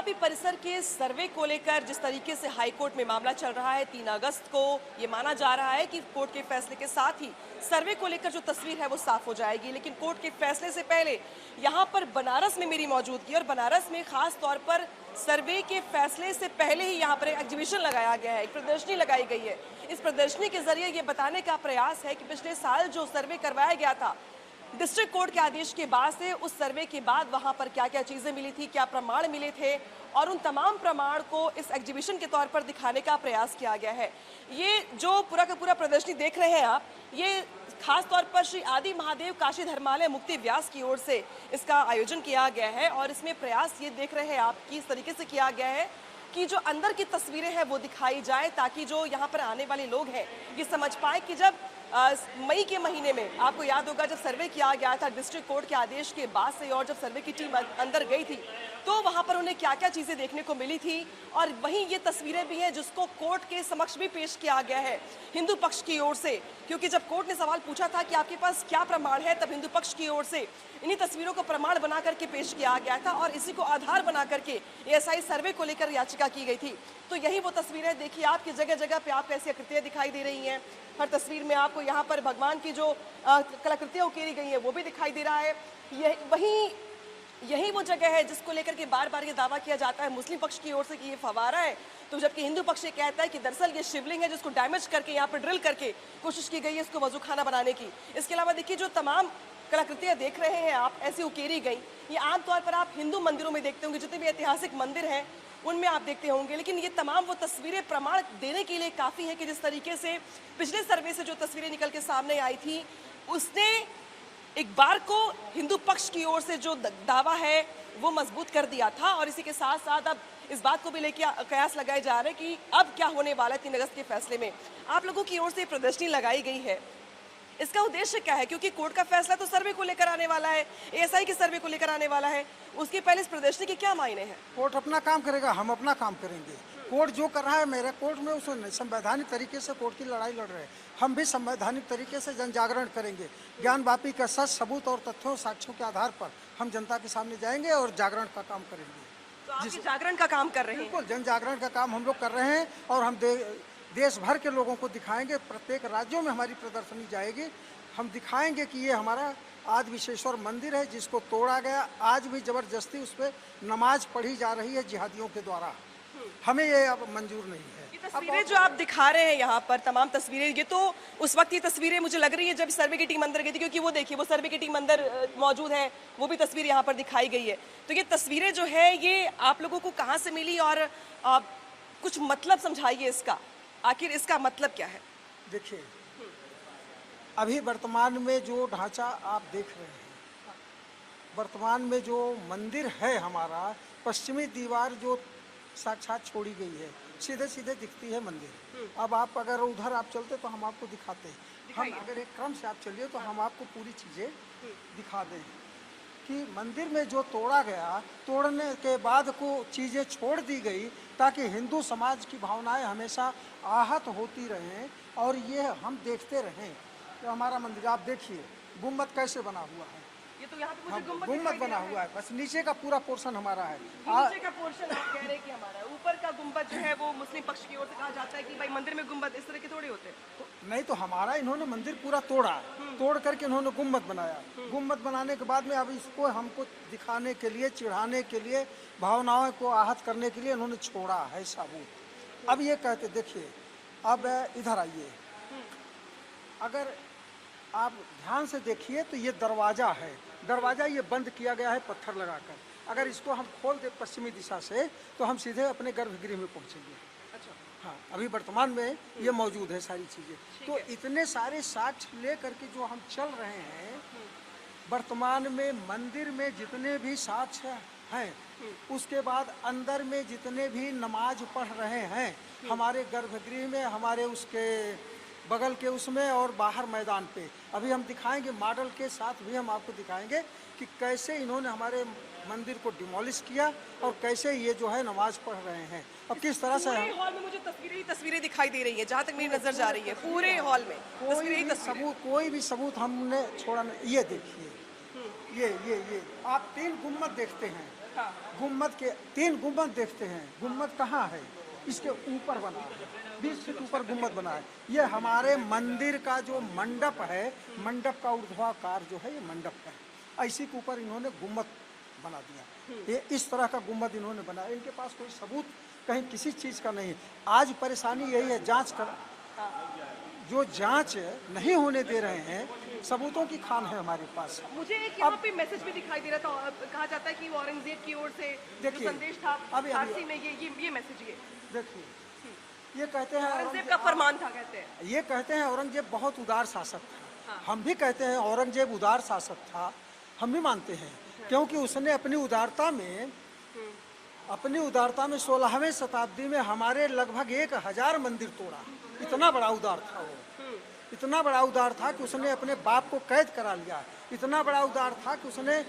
नवाबी परिसर के सर्वे को लेकर जिस तरीके से हाईकोर्ट में मामला चल रहा है, 3 अगस्त को ये माना जा रहा है कि कोर्ट के फैसले के साथ ही सर्वे को लेकर जो तस्वीर है वो साफ हो जाएगी। लेकिन कोर्ट के फैसले से पहले यहाँ पर बनारस में मेरी मौजूदगी, और बनारस में खास तौर पर सर्वे के फैसले से पहले ही यहाँ पर एक एग्जीबिशन लगाया गया है, एक प्रदर्शनी लगाई गई है। इस प्रदर्शनी के जरिए ये बताने का प्रयास है कि पिछले साल जो सर्वे करवाया गया था डिस्ट्रिक्ट कोर्ट के आदेश के बाद से, उस सर्वे के बाद वहां पर क्या क्या चीजें मिली थी, क्या प्रमाण मिले थे, और उन तमाम प्रमाण को इस एग्जीबिशन के तौर पर दिखाने का प्रयास किया गया है। ये जो पूरा का पूरा प्रदर्शनी देख रहे हैं आप, ये खास तौर पर श्री आदि महादेव काशी धर्मालय मुक्ति व्यास की ओर से इसका आयोजन किया गया है। और इसमें प्रयास ये देख रहे हैं आप कि इस तरीके से किया गया है कि जो अंदर की तस्वीरें हैं वो दिखाई जाए, ताकि जो यहाँ पर आने वाले लोग हैं ये समझ पाए कि जब मई के महीने में, आपको याद होगा जब सर्वे किया गया था डिस्ट्रिक्ट कोर्ट के आदेश के बाद से, और जब सर्वे की टीम अंदर गई थी तो वहां पर उन्हें क्या क्या चीजें देखने को मिली थी। और वहीं ये तस्वीरें भी हैं जिसको कोर्ट के समक्ष भी पेश किया गया है हिंदू पक्ष की ओर से, क्योंकि जब कोर्ट ने सवाल पूछा था कि आपके पास क्या प्रमाण है, तब हिंदू पक्ष की ओर से इन्हीं तस्वीरों को प्रमाण बना करके पेश किया गया था और इसी को आधार बना करके एएसआई सर्वे को लेकर याचिका की गई थी। तो यही वो तस्वीरें देखिए, आपकी जगह जगह पे आपको ऐसी आकृतियां दिखाई दे रही हैं। हर तस्वीर में आपको यहाँ पर भगवान की जो कलाकृतियां उकेरी गई हैं वो भी दिखाई दे रहा है। यही वो जगह है जिसको लेकर के बार बार ये दावा किया जाता है मुस्लिम पक्ष की ओर से कि ये फवारा है, तो जबकि हिंदू पक्ष ये कहता है कि दरअसल ये शिवलिंग है जिसको डैमेज करके यहाँ पर ड्रिल करके कोशिश की गई है इसको वजूखाना बनाने की। इसके अलावा देखिए जो तमाम कलाकृतियां देख रहे हैं आप ऐसी उकेरी गई, ये आमतौर पर आप हिंदू मंदिरों में देखते होंगे, जितने भी ऐतिहासिक मंदिर हैं उनमें आप देखते होंगे। लेकिन ये तमाम वो तस्वीरें प्रमाण देने के लिए काफ़ी है कि जिस तरीके से पिछले सर्वे से जो तस्वीरें निकल के सामने आई थी, उसने एक बार को हिंदू पक्ष की ओर से जो दावा है वो मजबूत कर दिया था। और इसी के साथ साथ अब इस बात को भी लेकर कयास लगाए जा रहे हैं कि अब क्या होने वाला है 3 अगस्त के फैसले में। आप लोगों की ओर से प्रदर्शनी लगाई गई है, इसका उद्देश्य क्या है? क्योंकि कोर्ट का फैसला तो सर्वे को लेकर आने वाला है, एएसआई के सर्वे को लेकर आने वाला है, उसके पहले इस प्रदर्शनी के क्या मायने हैं? कोर्ट अपना काम करेगा, हम अपना काम करेंगे। कोर्ट जो कर रहा है, मेरे कोर्ट में उस संवैधानिक तरीके से कोर्ट की लड़ाई लड़ रहे हैं, हम भी संवैधानिक तरीके से जन जागरण करेंगे। ज्ञानवापी का सच सबूत और तथ्यों साक्ष्यों के आधार पर हम जनता के सामने जाएंगे और जागरण का काम करेंगे। तो आप जागरण का काम कर रहे हैं? बिल्कुल, जन जागरण का काम हम लोग कर रहे हैं और हम देश भर के लोगों को दिखाएंगे। प्रत्येक राज्यों में हमारी प्रदर्शनी जाएगी, हम दिखाएंगे कि ये हमारा आदि विश्वेश्वर मंदिर है जिसको तोड़ा गया, आज भी जबरदस्ती उस पर नमाज पढ़ी जा रही है जिहादियों के द्वारा, हमें ये अब मंजूर नहीं है। ये तस्वीरें जो आप दिखा रहे हैं यहाँ पर, तमाम तस्वीरें, ये तो उस वक्त ये तस्वीरें मुझे लग रही है जब सर्वे की टीम अंदर गई थी, क्योंकि वो देखिए वो सर्वे की टीम अंदर मौजूद है, वो भी तस्वीर यहाँ पर दिखाई गई है। तो ये तस्वीरें जो है ये आप लोगों को कहाँ से मिली, और कुछ मतलब समझाइए इसका, आखिर इसका मतलब क्या है? देखिए, अभी वर्तमान में जो ढांचा आप देख रहे हैं, वर्तमान में जो मंदिर है हमारा, पश्चिमी दीवार जो साक्षात छोड़ी गई है, सीधे सीधे दिखती है मंदिर। अब आप अगर उधर आप चलते तो हम आपको दिखाते हैं, हम अगर एक क्रम से आप चलिए तो हम आपको पूरी चीज़ें दिखा दें कि मंदिर में जो तोड़ा गया, तोड़ने के बाद को चीज़ें छोड़ दी गई ताकि हिंदू समाज की भावनाएं हमेशा आहत होती रहें और ये हम देखते रहें। तो हमारा मंदिर आप देखिए गुम्बद कैसे बना हुआ है, ये तो यहाँ पे मुझे गुम्बद बना हुआ है, बस नीचे का पूरा पोर्शन हमारा है। नीचे का पोर्शन आप कह रहे हैं कि हमारा है, ऊपर का गुम्बद जो है वो मुस्लिम पक्ष की ओर से कहा जाता है कि भाई मंदिर में गुम्बद इस तरह के थोड़े होते हैं। तो नहीं, तो हमारा इन्होंने मंदिर पूरा तोड़ा, तोड़ करके इन्होंने गुम्बद बनाया। गुम्बद बनाने के बाद में अब इसको हमको दिखाने के लिए, चिढ़ाने के लिए, भावनाओं को आहत करने के लिए इन्होंने छोड़ा है सबूत। अब ये कहते, देखिए अब इधर आइए, अगर आप ध्यान से देखिए तो ये दरवाज़ा है, दरवाज़ा ये बंद किया गया है पत्थर लगाकर। अगर इसको हम खोल दे पश्चिमी दिशा से तो हम सीधे अपने गर्भगृह में पहुंचेंगे। अच्छा, हाँ, अभी वर्तमान में ये मौजूद है सारी चीज़ें। तो इतने सारे साक्ष्य ले करके जो हम चल रहे हैं, वर्तमान में मंदिर में जितने भी साक्ष्य हैं, उसके बाद अंदर में जितने भी नमाज पढ़ रहे हैं, हमारे गर्भगृह में, हमारे उसके बगल के उसमें और बाहर मैदान पे, अभी हम दिखाएंगे मॉडल के साथ भी हम आपको दिखाएंगे कि कैसे इन्होंने हमारे मंदिर को डिमोलिश किया और कैसे ये जो है नमाज पढ़ रहे हैं। अब किस तरह से पूरे हॉल में मुझे तस्वीरें दिखाई दे रही है, जहाँ तक मेरी नजर जा रही है, पूरे हॉल में कोई भी सबूत हमने छोड़ा नहीं। ये देखिए, ये आप 3 गुम्बद देखते हैं, हाँ। गुम्बद के 3 गुम्बद देखते हैं, गुम्बद कहाँ है? इसके ऊपर बना है, 20 फीट ऊपर गुम्बद बना है। ये हमारे मंदिर का जो मंडप है, मंडप का ऊर्ध्वाकार जो है ये मंडप है, इसी के ऊपर इन्होंने गुम्बद बना दिया। ये इस तरह का गुम्बद इन्होंने बनाया। इनके पास कोई सबूत कहीं किसी चीज़ का नहीं है। आज परेशानी यही है, जांच कर जो जांच नहीं होने दे रहे हैं, सबूतों की खान है हमारे पास। मुझे एक यहाँ पे मैसेज भी दिखाई दे रहा था, कहा जाता है कि वो औरंगजेब की ओर से जो देखिए, संदेश था अभी- फारसी में, ये मैसेज ये देखिए, ये कहते हैं औरंगजेब का फरमान था, कहते हैं। ये कहते हैं औरंगजेब बहुत उदार शासक था। हम भी कहते हैं औरंगजेब उदार शासक था, हम भी मानते हैं, क्योंकि उसने अपनी उदारता में 16वीं शताब्दी में हमारे लगभग 1000 मंदिर तोड़ा। इतना बड़ा उदार था वो, इतना बड़ा उदार था कि उसने अपने बाप को कैद करा लिया। इतना बड़ा उदार था कि उसने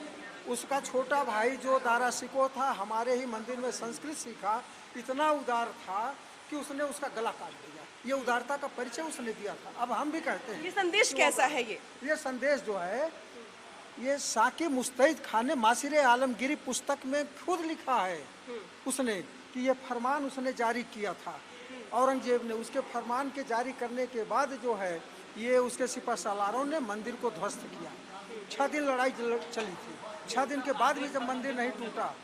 उसका छोटा भाई जो दारा सिको था, हमारे ही मंदिर में संस्कृत सीखा। इतना उदार था कि उसने उसका गला काट दिया। ये उदारता का परिचय उसने दिया था। अब हम भी कहते हैं ये संदेश कैसा है? ये संदेश जो है, ये साकी मुस्तैद खान ने मासिर आलमगीरी पुस्तक में खुद लिखा है उसने कि ये फरमान उसने जारी किया था औरंगजेब ने। उसके फरमान के जारी करने के बाद जो है, ये उसके सिपह सालारों ने मंदिर को ध्वस्त किया। 6 दिन लड़ाई चली थी। 6 दिन के बाद भी जब मंदिर नहीं टूटा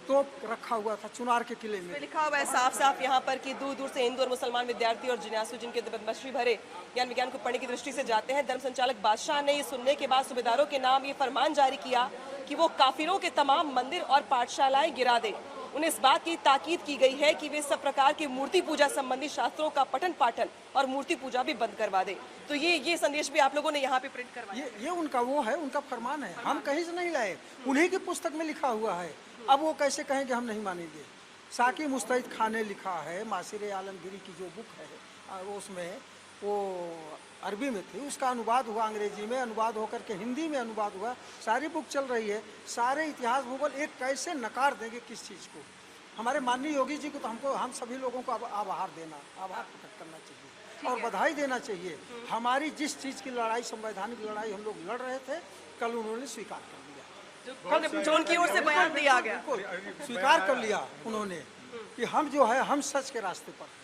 तो रखा हुआ था चुनार के किले में। लिखा हुआ है साफ साफ यहाँ पर कि दूर दूर से हिंदू और मुसलमान विद्यार्थी और जिज्ञासु जिनके बदमशी भरे ज्ञान विज्ञान को पढ़ने की दृष्टि से जाते हैं। धर्म संचालक बादशाह ने ये सुनने के बाद सूबेदारों के नाम ये फरमान जारी किया कि वो काफिरों के तमाम मंदिर और पाठशालाएं गिरा दे। उन्हें इस बात की ताकीद की गई है कि वे सब प्रकार की मूर्ति पूजा संबंधी शास्त्रों का पठन पाठन और मूर्ति पूजा भी बंद करवा दे। तो ये संदेश भी आप लोगों ने यहाँ पे प्रिंट करवाया। ये उनका वो है, उनका फरमान है, हम कहीं से नहीं लाए, उन्हीं की पुस्तक में लिखा हुआ है। अब वो कैसे कहेंगे हम नहीं मानेंगे? साकी मुस्तैद खान ने लिखा है, मासिर आलमगीरी की जो बुक है वो उसमें वो अरबी में थी, उसका अनुवाद हुआ, अंग्रेजी में अनुवाद होकर के हिंदी में अनुवाद हुआ, सारी बुक चल रही है। सारे इतिहास भूगोल एक कैसे नकार देंगे किस चीज़ को? हमारे माननीय योगी जी को तो हम सभी लोगों को आभार प्रकट करना चाहिए और बधाई देना चाहिए। हमारी जिस चीज़ की लड़ाई, संवैधानिक लड़ाई हम लोग लड़ रहे थे, कल उन्होंने स्वीकार कर लिया। जो उनकी ओर से बयान दिया गया, स्वीकार कर लिया उन्होंने कि हम जो है, हम सच के रास्ते पर हैं।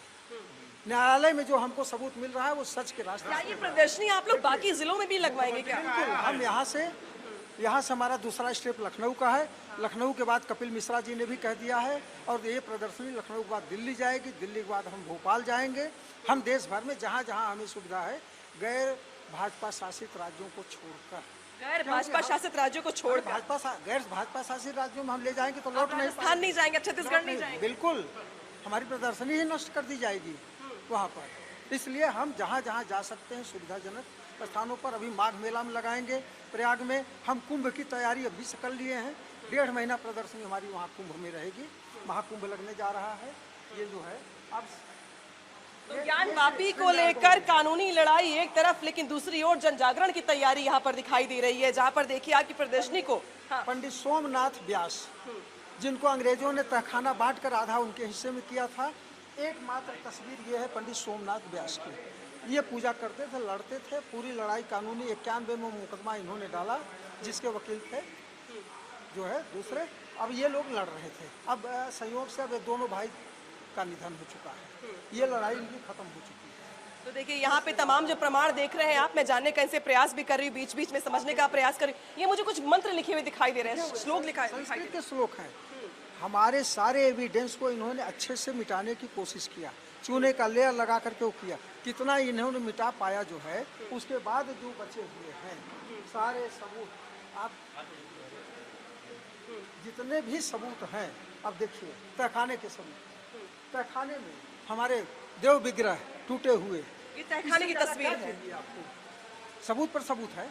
न्यायालय में जो हमको सबूत मिल रहा है वो सच के रास्ते। क्या ये प्रदर्शनी आप लोग बाकी जिलों में भी लगवाएंगे क्या? बिल्कुल, हम यहाँ से हमारा दूसरा स्टेप लखनऊ का है। लखनऊ के बाद कपिल मिश्रा जी ने भी कह दिया है, और ये प्रदर्शनी लखनऊ के बाद दिल्ली जाएगी, दिल्ली के बाद हम भोपाल जाएंगे। हम देश भर में जहाँ जहाँ हमें सुविधा है, गैर भाजपा शासित राज्यों को छोड़कर, गैर भाजपा शासित राज्यों को छोड़कर गैर भाजपा शासित राज्यों में हम ले जाएंगे तो लौट नहीं राजस्थान नहीं जाएंगे, छत्तीसगढ़ नहीं जाएंगे। बिल्कुल, हमारी प्रदर्शनी ही नष्ट कर दी जाएगी वहाँ पर। इसलिए हम जहाँ जहाँ जा सकते हैं सुविधाजनक स्थानों पर, अभी माघ मेला में लगाएंगे प्रयाग में। हम कुंभ की तैयारी अभी से कर लिए हैं। 1.5 महीना प्रदर्शनी हमारी वहाँ कुंभ में रहेगी। महाकुंभ लगने जा रहा है। ये जो है अब तो ज्ञान वापी को लेकर कानूनी लड़ाई एक तरफ, लेकिन दूसरी ओर जन जागरण की तैयारी यहाँ पर दिखाई दे रही है, जहाँ पर देखिए आपकी प्रदर्शनी को पंडित सोमनाथ व्यास, जिनको अंग्रेजों ने तहखाना बांटकर आधा उनके हिस्से में किया था, एकमात्र तस्वीर ये है पंडित सोमनाथ व्यास की। ये पूजा करते थे, लड़ते थे, पूरी लड़ाई कानूनी 91 में मुकदमा इन्होंने डाला, जिसके वकील थे जो है दूसरे। अब ये लोग लड़ रहे थे। अब संयोग से अब दोनों भाई का निधन हो चुका है। ये लड़ाई इनकी खत्म हो चुकी है। तो देखिए यहाँ पे तमाम जो प्रमाण देख रहे हैं आप, मैं जानने का इनसे प्रयास भी कर रही हूँ, बीच बीच में समझने का प्रयास कर रही हूँ। ये मुझे कुछ मंत्र लिखे हुए दिखाई दे रहे हैं, श्लोक लिखा है, संस्कृत के श्लोक हैं। हमारे सारे एविडेंस को इन्होंने अच्छे से मिटाने की कोशिश किया, चूने का लेयर लगा करके वो किया। कितना इन्होंने मिटा पाया जो है, उसके बाद जो बचे हुए हैं सारे सबूत, आप जितने भी सबूत हैं, अब देखिए तहखाने के सबूत, तहखाने में हमारे देव विग्रह टूटे हुए, ये तहखाने की तस्वीर है, आपको सबूत पर सबूत है।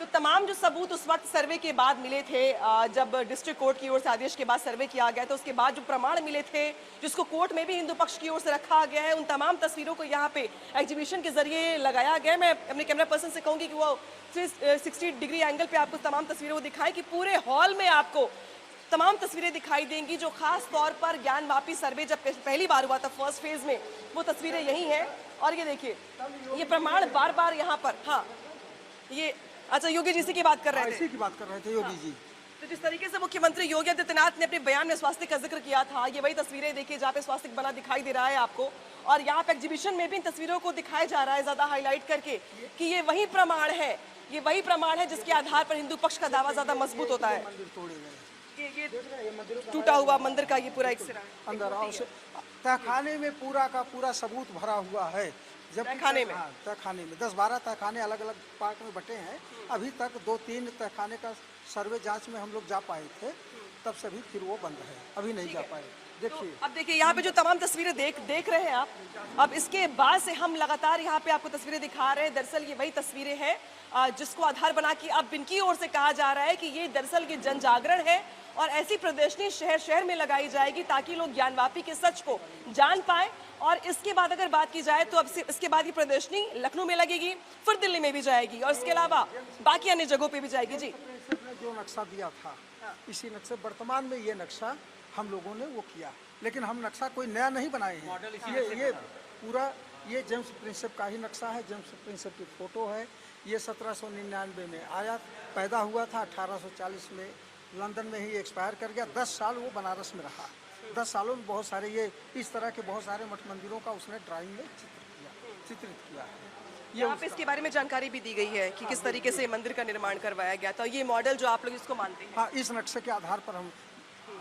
तो तमाम जो सबूत उस वक्त सर्वे के बाद मिले थे, जब डिस्ट्रिक्ट कोर्ट की ओर से आदेश के बाद सर्वे किया गया, तो उसके बाद जो प्रमाण मिले थे, जिसको कोर्ट में भी हिंदू पक्ष की ओर से रखा गया है, उन तमाम तस्वीरों को यहाँ पे एग्जीबिशन के जरिए लगाया गया है। मैं अपने कैमरा पर्सन से कहूँगी कि वो 360 डिग्री एंगल पे आपको तमाम तस्वीरों को दिखाएं, कि पूरे हॉल में आपको तमाम तस्वीरें दिखाई देंगी, जो खास तौर पर ज्ञान वापी सर्वे जब पहली बार हुआ था फर्स्ट फेज में, वो तस्वीरें यही हैं। और ये देखिए, ये प्रमाण बार बार यहाँ पर, हाँ ये अच्छा योगी जी से की बात कर रहे थे, इसी की बात कर रहे थे योगी जी। तो जिस तरीके से मुख्यमंत्री योगी आदित्यनाथ ने अपने बयान में स्वास्तिक का जिक्र किया था, ये वही तस्वीरें देखिए जहाँ पे स्वास्तिक बना दिखाई दे रहा है आपको, और यहाँ पे एग्जीबिशन में भी इन तस्वीरों को दिखाया जा रहा है ज्यादा हाईलाइट करके कि ये वही प्रमाण है, ये वही प्रमाण है जिसके आधार पर हिंदू पक्ष का दावा ज्यादा मजबूत होता है। मंदिर तोड़े गए, ये टूटा हुआ मंदिर का ये पूरा एक सिरा है। अंदर और से तहखाने में पूरा का पूरा सबूत भरा हुआ है। जब तहखाने में? हाँ, तहखाने में 10-12 तहखाने अलग अलग पार्ट में बटे हैं। अभी तक 2-3 तहखाने का सर्वे जांच में हम लोग जा पाए थे, तब से भी फिर वो बंद है, अभी नहीं जा पाए। देखिए तो अब देखिए यहाँ पे जो तमाम तस्वीरें देख रहे हैं आप, अब इसके बाद से हम लगातार यहाँ पे आपको तस्वीरें दिखा रहे हैं। दरअसल ये वही तस्वीरें हैं जिसको आधार बना के अब इनकी ओर से कहा जा रहा है कि ये दरअसल ये जन जागरण है और ऐसी प्रदर्शनी शहर शहर में लगाई जाएगी ताकि लोग ज्ञानवापी के सच को जान पाए। और इसके बाद अगर बात की जाए तो अब इसके बाद ये प्रदर्शनी लखनऊ में लगेगी, फिर दिल्ली में भी जाएगी और इसके अलावा बाकी अन्य जगहों पे भी जाएगी। जी, ने जो नक्शा दिया था, इसी नक्शे वर्तमान में ये नक्शा हम लोगों ने वो किया, लेकिन हम नक्शा कोई नया नहीं बनाए हैं। ये पूरा ये जेम्स प्रिंसेप का ही नक्शा है। जेम्स प्रिंसेप की फोटो है। ये 1799 में आया, पैदा हुआ था 1840 में, लंदन में ही एक्सपायर कर गया। 10 साल वो बनारस में रहा। 10 सालों में बहुत सारे ये इस तरह के बहुत सारे मठ मंदिरों का उसने ड्राइंग में चित्रित किया है। यहाँ पे इसके बारे में जानकारी भी दी गई है कि किस तरीके से मंदिर का निर्माण करवाया गया था। ये मॉडल जो आप लोग इसको मानते हैं, हाँ, इस नक्शे के आधार पर हम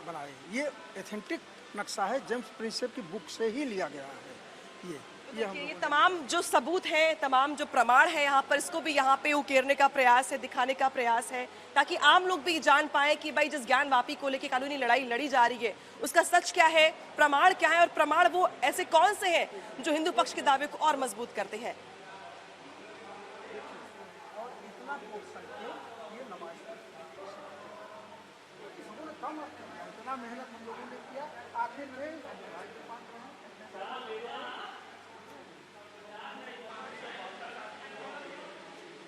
बनाए। ये एथेंटिक नक्शा है, जेम्स प्रिंसेप की बुक से ही लिया गया है। ये तमाम जो सबूत हैं, तमाम जो प्रमाण है यहाँ पर, इसको भी यहाँ पे उकेरने का प्रयास है, दिखाने का प्रयास है ताकि आम लोग भी जान पाए कि भाई जिस ज्ञानवापी को लेकर कानूनी लड़ाई लड़ी जा रही है उसका सच क्या है, प्रमाण क्या है और प्रमाण वो ऐसे कौन से हैं जो हिंदू पक्ष के दावे को और मजबूत करते हैं। इतना मेहनत हम लोगों ने किया, आखिर में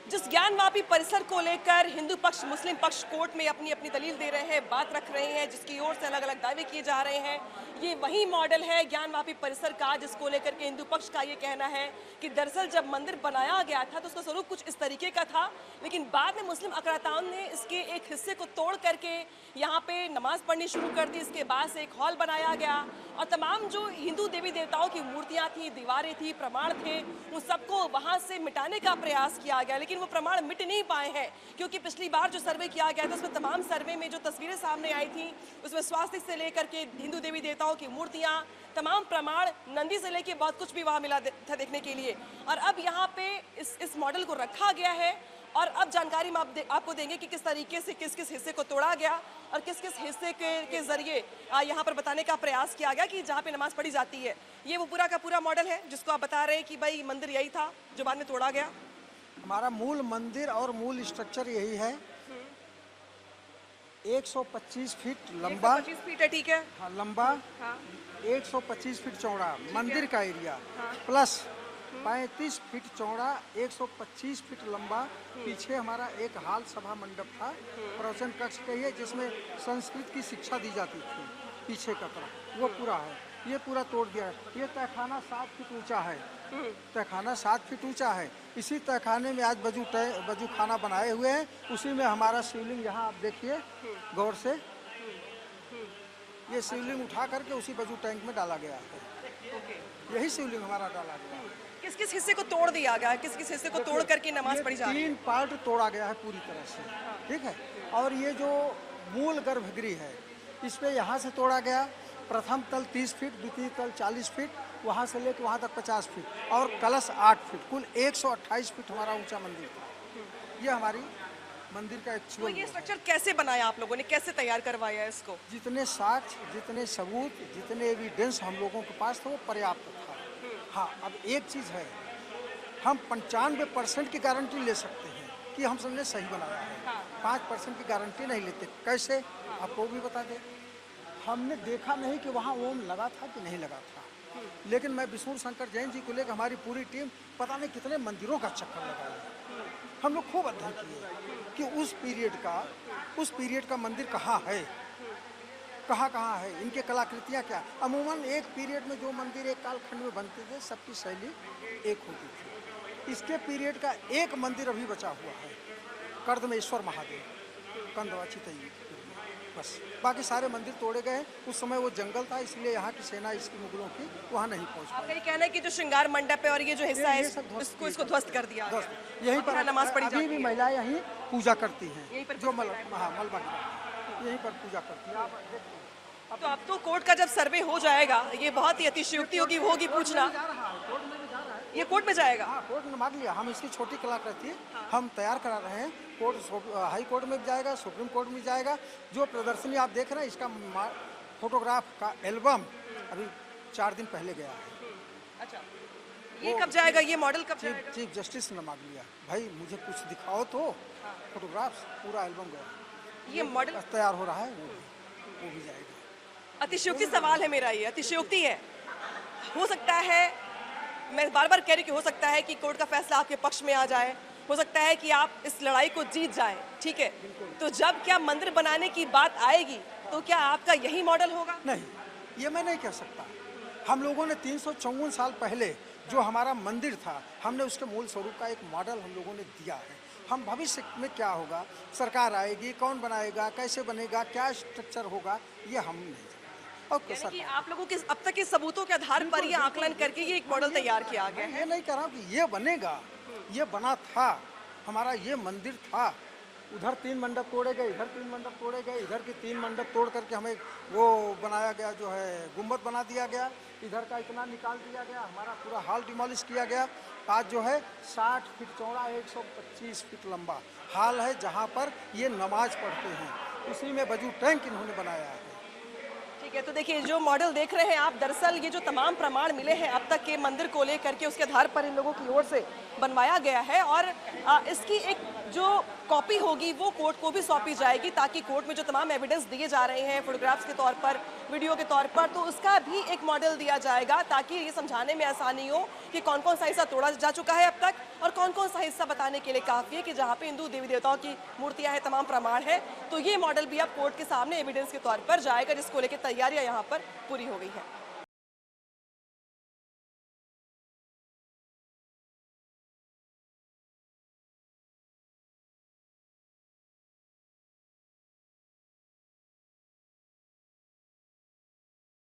जिस ज्ञानवापी परिसर को लेकर हिंदू पक्ष मुस्लिम पक्ष कोर्ट में अपनी अपनी दलील दे रहे हैं, बात रख रहे हैं, जिसकी ओर से अलग अलग दावे किए जा रहे हैं, ये वही मॉडल है ज्ञानवापी परिसर का जिसको लेकर के हिंदू पक्ष का ये कहना है कि दरअसल जब मंदिर बनाया गया था तो उसका स्वरूप कुछ इस तरीके का था, लेकिन बाद में मुस्लिम अकराताओं ने इसके एक हिस्से को तोड़ करके यहाँ पे नमाज पढ़नी शुरू कर दी। इसके बाद से एक हॉल बनाया गया और तमाम जो हिंदू देवी देवताओं की मूर्तियाँ थी, दीवारें थी, प्रमाण थे, उन सबको वहाँ से मिटाने का प्रयास किया गया, लेकिन वो प्रमाण मिट नहीं पाए हैं क्योंकि पिछली बार जो सर्वे किया गया था उसमें तमाम सर्वे में जो तस्वीरें सामने आई थी उसमें स्वास्थ्य से लेकर के हिंदू देवी देवताओं की मूर्तियां, तमाम प्रमाण, नंदी से लेकर बहुत कुछ भी वहां मिला था देखने के लिए। और अब यहाँ पे इस मॉडल को रखा गया है और अब जानकारी हम आपको देंगे कि किस तरीके से किस किस हिस्से को तोड़ा गया और किस किस हिस्से के जरिए यहाँ पर बताने का प्रयास किया गया कि जहाँ पे नमाज पढ़ी जाती है। ये वो पूरा का पूरा मॉडल है जिसको आप बता रहे हैं कि भाई मंदिर यही था जो बाद में तोड़ा गया। हमारा मूल मंदिर और मूल स्ट्रक्चर यही है। 125 फीट लंबा, 125 फीट है, ठीक है, हाँ, लंबा, हाँ, 125 फीट चौड़ा मंदिर का एरिया, प्लस 35 फीट चौड़ा, 125 फीट लंबा। पीछे हमारा एक हाल सभा मंडप था, प्रवचन कक्ष कहिए, जिसमें संस्कृत की शिक्षा दी जाती थी, पीछे का तरफ वो पूरा है। ये पूरा तोड़ दिया है। ये तहखाना 7 फीट ऊंचा है, तहखाना 7 फीट ऊंचा है। इसी तहखाने में आज वजू खाना बनाए हुए हैं। उसी में हमारा शिवलिंग, यहाँ आप देखिए गौर से, ये शिवलिंग उठा करके उसी वजू टैंक में डाला गया है। यही शिवलिंग हमारा डाला गया है। किस किस हिस्से को तोड़ दिया गया, किस किस हिस्से को तोड़ करके नमाज पढ़ी जा रही है? 3 पार्ट तोड़ा गया है पूरी तरह से, ठीक है। और ये जो मूल गर्भगृह है, इस पे यहाँ से तोड़ा गया। प्रथम तल 30 फीट, द्वितीय तल 40 फीट, वहाँ से लेकर वहाँ तक 50 फीट और कलश 8 फीट, कुल 128 फीट हमारा ऊंचा मंदिर था। ये हमारी मंदिर का तो ये स्ट्रक्चर कैसे बनाया आप लोगों ने, कैसे तैयार करवाया इसको? जितने साक्ष्य, जितने सबूत, जितने एविडेंस हम लोगों के पास थे वो पर्याप्त था। हाँ, अब एक चीज़ है, हम 95% की गारंटी ले सकते हैं कि हम सबने सही बनाया है। 5% की गारंटी नहीं लेते। कैसे, आपको भी बता दें। हमने देखा नहीं कि वहाँ ओम लगा था कि नहीं लगा था, लेकिन मैं विष्णु शंकर जैन जी को लेकर हमारी पूरी टीम पता नहीं कितने मंदिरों का चक्कर लगाई। हम लोग खूब अध्ययन किए कि उस पीरियड का मंदिर कहाँ है, कहाँ है, इनके कलाकृतियाँ क्या। अमूमन एक पीरियड में जो मंदिर एक कालखंड में बनते थे सबकी शैली एक होती थी। इसके पीरियड का एक मंदिर अभी बचा हुआ है, कर्दमेश्वर महादेव, कंदवा चितई। बस बाकी सारे मंदिर तोड़े गए हैं। उस समय वो जंगल था, इसलिए यहाँ की सेना इसकी मुगलों की वहाँ नहीं पहुँच पाई। आपका ये कहना है कि जो श्रृंगार मंडप है और ये जो हिस्सा है ये सब ध्वस्त इसको ध्वस्त कर दिया गया है। यहीं और पर यहाँ नमाज पढ़ी अभी जाती भी है। महिलाएं यहीं पूजा करती हैं, यहीं पर जो पूजा करती हाँ मलबा गिराती हैं, यहीं पर पूजा करती हैं। आप देखिए, तो अब तो कोर्ट का जब सर्वे हो जाएगा, ये बहुत ही अतिशयोक्ति होगी पूछना, जा रहा है, कोर्ट में भी जा रहा है। ये कोर्ट में जाएगा। हाँ, कोर्ट ने मांग लिया, हम इसकी छोटी कलाकृति हम तैयार करा रहे हैं। हाई कोर्ट में भी जाएगा, सुप्रीम कोर्ट में भी जाएगा। जो प्रदर्शनी आप देख रहे हैं, इसका फोटोग्राफ का एल्बम अभी 4 दिन पहले गया है। अच्छा, ये कब जाएगा, ये मॉडल कब जाएगा? चीफ जस्टिस ने मांग लिया, भाई मुझे कुछ दिखाओ तो। फोटोग्राफ्स पूरा एल्बम गया, ये मॉडल तैयार हो रहा है, वो भी जाएगा। अतिशयोक्ति सवाल है मेरा, ये अतिशयोक्ति है। हो सकता है, मैं बार बार कह रही हूँ कि हो सकता है कि कोर्ट का फैसला आपके पक्ष में आ जाए, हो सकता है कि आप इस लड़ाई को जीत जाएं, ठीक है? तो जब क्या मंदिर बनाने की बात आएगी तो क्या आपका यही मॉडल होगा? नहीं, ये मैं नहीं कह सकता। हम लोगों ने 354 साल पहले जो हमारा मंदिर था, हमने उसके मूल स्वरूप का एक मॉडल हम लोगों ने दिया है। हम भविष्य में क्या होगा, सरकार आएगी, कौन बनाएगा, कैसे बनेगा, क्या स्ट्रक्चर होगा, ये हम नहीं जानते। यानी कि आप लोगों के अब तक के सबूतों के आधार पर ये आकलन करके ये एक मॉडल तैयार किया गया है। ये नहीं कह रहा हूँ कि ये बनेगा, ये बना था, हमारा ये मंदिर था। उधर 3 मंडप तोड़े गए, इधर 3 मंडप तोड़े गए, इधर के 3 मंडप तोड़ करके हमें वो बनाया गया, जो है गुम्बद बना दिया गया। इधर का इतना निकाल दिया गया, हमारा पूरा हॉल डिमोलिश किया गया। आज जो है 60 फीट चौड़ा, 125 फीट लंबा हॉल है, जहाँ पर ये नमाज पढ़ते हैं। उसी में वजू टैंक इन्होंने बनाया है। ठीक है, तो देखिए जो मॉडल देख रहे हैं आप, दरअसल ये जो तमाम प्रमाण मिले हैं अब तक के मंदिर को लेकर के, उसके आधार पर इन लोगों की ओर से बनवाया गया है और इसकी एक जो कॉपी होगी वो कोर्ट को भी सौंपी जाएगी, ताकि कोर्ट में जो तमाम एविडेंस दिए जा रहे हैं फोटोग्राफ्स के तौर पर, वीडियो के तौर पर, तो उसका भी एक मॉडल दिया जाएगा, ताकि ये समझाने में आसानी हो कि कौन कौन सा हिस्सा तोड़ा जा चुका है अब तक और कौन कौन सा हिस्सा बताने के लिए काफ़ी है कि जहाँ पे हिंदू देवी देवताओं की मूर्तियाँ हैं, तमाम प्रमाण है। तो ये मॉडल भी अब कोर्ट के सामने एविडेंस के तौर पर जाएगा, जिसको लेकर तैयारियाँ यहाँ पर पूरी हो गई है।